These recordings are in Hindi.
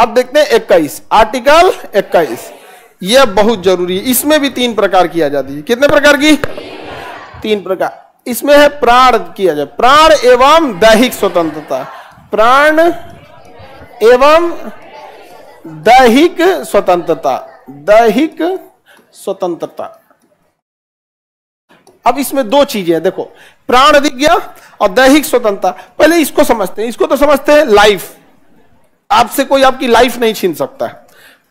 अब देखते हैं 21, आर्टिकल 21, यह बहुत जरूरी है। इसमें भी 3 प्रकार की आजादी है। कितने प्रकार की? 3 प्रकार। इसमें है प्राण किया जाए, प्राण एवं दैहिक स्वतंत्रता, प्राण एवं दैहिक स्वतंत्रता, दैहिक स्वतंत्रता। अब इसमें 2 चीजें हैं, देखो, प्राण दिख गया और दैहिक स्वतंत्रता। पहले इसको समझते हैं, इसको तो समझते हैं लाइफ, आपसे कोई आपकी लाइफ नहीं छीन सकता है।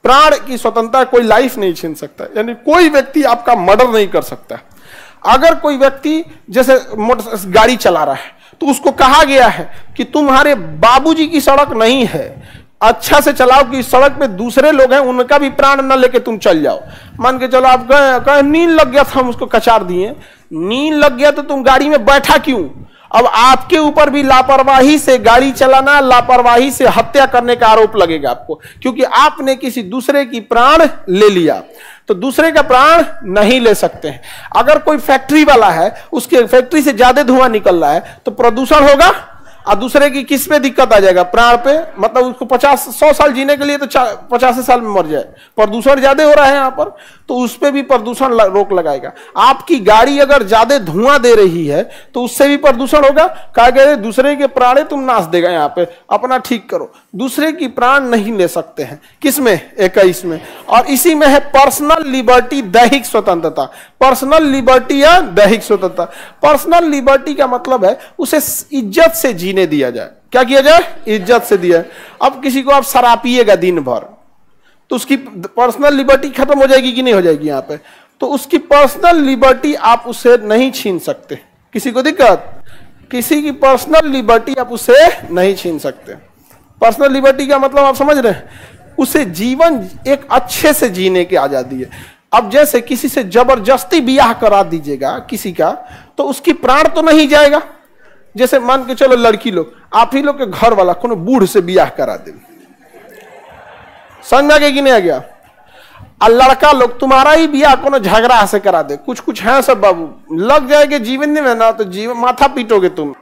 प्राण की स्वतंत्रता कोई लाइफ नहीं छीन सकता, यानी कोई व्यक्ति आपका मर्डर नहीं कर सकता। अगर कोई व्यक्ति जैसे मोटर गाड़ी चला रहा है तो उसको कहा गया है कि तुम्हारे बाबूजी की सड़क नहीं है, अच्छा से चलाओ कि सड़क पे दूसरे लोग हैं, उनका भी प्राण न लेके तुम चल जाओ। मान के चलो आप गए, नींद लग गया था, हम उसको कचार दिए, नींद लग गया तो तुम गाड़ी में बैठा क्यों? अब आपके ऊपर भी लापरवाही से गाड़ी चलाना, लापरवाही से हत्या करने का आरोप लगेगा आपको, क्योंकि आपने किसी दूसरे की प्राण ले लिया। तो दूसरे का प्राण नहीं ले सकते हैं। अगर कोई फैक्ट्री वाला है, उसके फैक्ट्री से ज्यादा धुआं निकल रहा है तो प्रदूषण होगा, और दूसरे की किस पे दिक्कत आ जाएगा? प्राण पे। मतलब उसको 50-100 साल जीने के लिए तो 50 साल में मर जाए। प्रदूषण ज्यादा हो रहा है यहाँ पर, तो उस पे भी प्रदूषण रोक लगाएगा। आपकी गाड़ी अगर ज्यादा धुआं दे रही है तो उससे भी प्रदूषण होगा। कहा गया दूसरे के प्राण तुम नाश देगा, यहाँ पे अपना ठीक करो। दूसरे की प्राण नहीं ले सकते हैं। किसमें? 21 में। और इसी में है पर्सनल लिबर्टी, दैहिक स्वतंत्रता। पर्सनल लिबर्टी या दैहिक स्वतंत्रता। पर्सनल लिबर्टी का मतलब है उसे इज्जत से जीने दिया जाए। क्या किया जाए? इज्जत से दिया। अब किसी को आप शराब पिएगा दिन भर तो उसकी पर्सनल लिबर्टी खत्म हो जाएगी कि नहीं हो जाएगी? यहाँ पे तो उसकी पर्सनल लिबर्टी आप उसे नहीं छीन सकते। किसी को दिक्कत? किसी की पर्सनल लिबर्टी आप उसे नहीं छीन सकते। पर्सनल लिबर्टी का मतलब आप समझ रहे हैं? उसे जीवन एक अच्छे से जीने की आजादी है। अब जैसे किसी से जबरदस्ती ब्याह करा दीजिएगा किसी का, तो उसकी प्राण तो नहीं जाएगा। जैसे मान के चलो लड़की लोग, आप ही लोग के घर वाला कोनो बूढ़ से ब्याह करा दे, समझ में आ गया कि नहीं आ गया? और लड़का लोग तुम्हारा ही ब्याह कोनो झगड़ा से करा दे, कुछ कुछ है सब बाबू, लग जाएगा जीवन में ना, तो जीवन माथा पीटोगे तुम।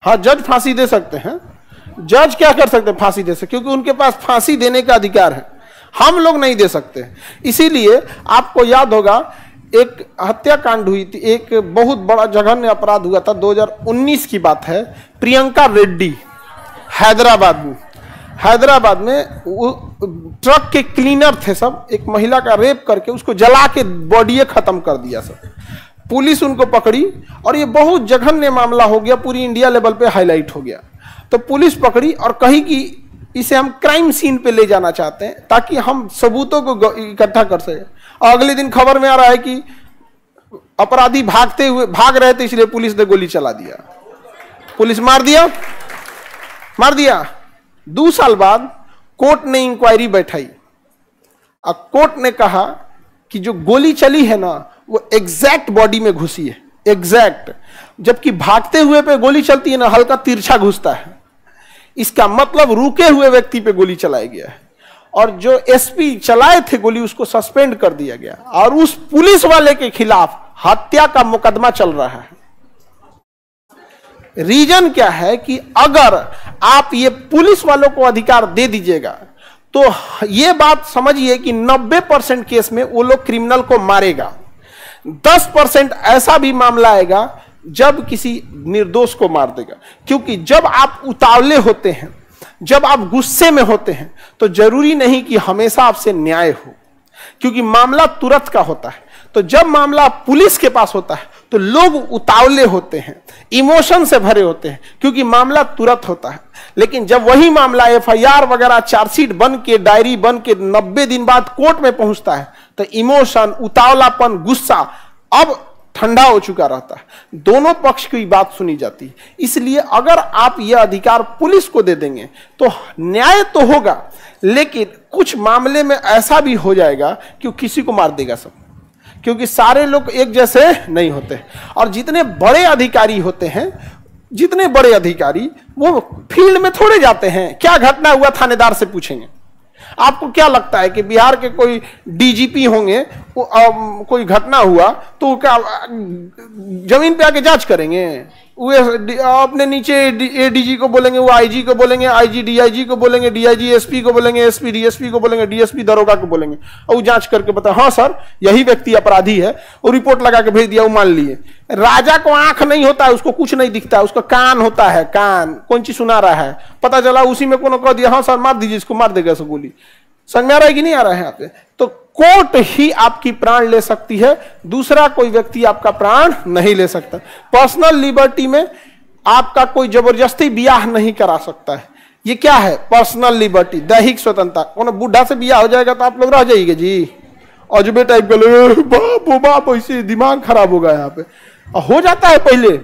हाँ, जज फांसी दे सकते हैं। जज क्या कर सकते हैं? फांसी दे सकते, क्योंकि उनके पास फांसी देने का अधिकार है, हम लोग नहीं दे सकते। इसीलिए आपको याद होगा एक हत्याकांड हुई थी, एक बहुत बड़ा जघन्य अपराध हुआ था, 2019 की बात है। प्रियंका रेड्डी हैदराबाद में वो ट्रक के क्लीनर थे सब, एक महिला का रेप करके उसको जला के बॉडी खत्म कर दिया सब। पुलिस उनको पकड़ी और ये बहुत जघन्य मामला हो गया, पूरी इंडिया लेवल पे हाईलाइट हो गया। तो पुलिस पकड़ी और कही कि इसे हम क्राइम सीन पे ले जाना चाहते हैं ताकि हम सबूतों को इकट्ठा कर सके। और अगले दिन खबर में आ रहा है कि अपराधी भाग रहे थे, इसलिए पुलिस ने गोली चला दिया, पुलिस मार दिया। 2 साल बाद कोर्ट ने इंक्वायरी बैठाई और कोर्ट ने कहा कि जो गोली चली है ना वो एग्जैक्ट बॉडी में घुसी है, एग्जैक्ट। जबकि भागते हुए पे गोली चलती है ना, हल्का तिरछा घुसता है। इसका मतलब रुके हुए व्यक्ति पे गोली चलाया गया है। और जो एसपी चलाए थे गोली उसको सस्पेंड कर दिया गया और उस पुलिस वाले के खिलाफ हत्या का मुकदमा चल रहा है। रीजन क्या है कि अगर आप ये पुलिस वालों को अधिकार दे दीजिएगा तो ये बात समझिए कि 90% केस में वो लोग क्रिमिनल को मारेगा। 10% ऐसा भी मामला आएगा जब किसी निर्दोष को मार देगा। क्योंकि जब आप उतावले होते हैं, जब आप गुस्से में होते हैं, तो जरूरी नहीं कि हमेशा आपसे न्याय हो, क्योंकि मामला तुरंत का होता है। तो जब मामला पुलिस के पास होता है तो लोग उतावले होते हैं, इमोशन से भरे होते हैं, क्योंकि मामला तुरंत होता है। लेकिन जब वही मामला एफआईआर वगैरह चार्जशीट बन के, डायरी बन के 90 दिन बाद कोर्ट में पहुंचता है तो इमोशन, उतावलापन, गुस्सा अब ठंडा हो चुका रहता है। दोनों पक्ष की बात सुनी जाती है। इसलिए अगर आप यह अधिकार पुलिस को दे देंगे तो न्याय तो होगा, लेकिन कुछ मामले में ऐसा भी हो जाएगा कि किसी को मार देगा सब, क्योंकि सारे लोग एक जैसे नहीं होते। और जितने बड़े अधिकारी होते हैं, जितने बड़े अधिकारी, वो फील्ड में थोड़े जाते हैं। क्या घटना हुआ थानेदार से पूछेंगे। आपको क्या लगता है कि बिहार के कोई डीजीपी होंगे, कोई घटना हुआ तो क्या जमीन पे आके जांच करेंगे? अपने नीचे एडीजी को बोलेंगे, वो आईजी को बोलेंगे, आईजी डीआईजी को बोलेंगे, डीआईजी एसपी को बोलेंगे, एसपी डीएसपी को बोलेंगे, डीएसपी दरोगा को बोलेंगे, और वो जांच करके बता हाँ सर यही व्यक्ति अपराधी है, वो रिपोर्ट लगा के भेज दिया, वो मान लिए। राजा को आंख नहीं होता है, उसको कुछ नहीं दिखता है, उसका कान होता है, कान कौन चीज सुना रहा है, पता चला उसी में कोनो कह दिया हाँ सर मार दीजिए इसको, मार देगा गोली। समझ में आ रहा है कि नहीं आ रहा है यहाँ पे? तो कोर्ट ही आपकी प्राण ले सकती है, दूसरा कोई व्यक्ति आपका प्राण नहीं ले सकता। पर्सनल लिबर्टी में आपका कोई जबरदस्ती ब्याह नहीं करा सकता है। ये क्या है? पर्सनल लिबर्टी, दैहिक स्वतंत्रता। कौन बूढ़ा से ब्याह हो जाएगा तो आप लोग रह जाइएगा जी अजबे टाइप के लोग, बाप ऐसे दिमाग खराब होगा यहाँ पे। हो जाता है पहले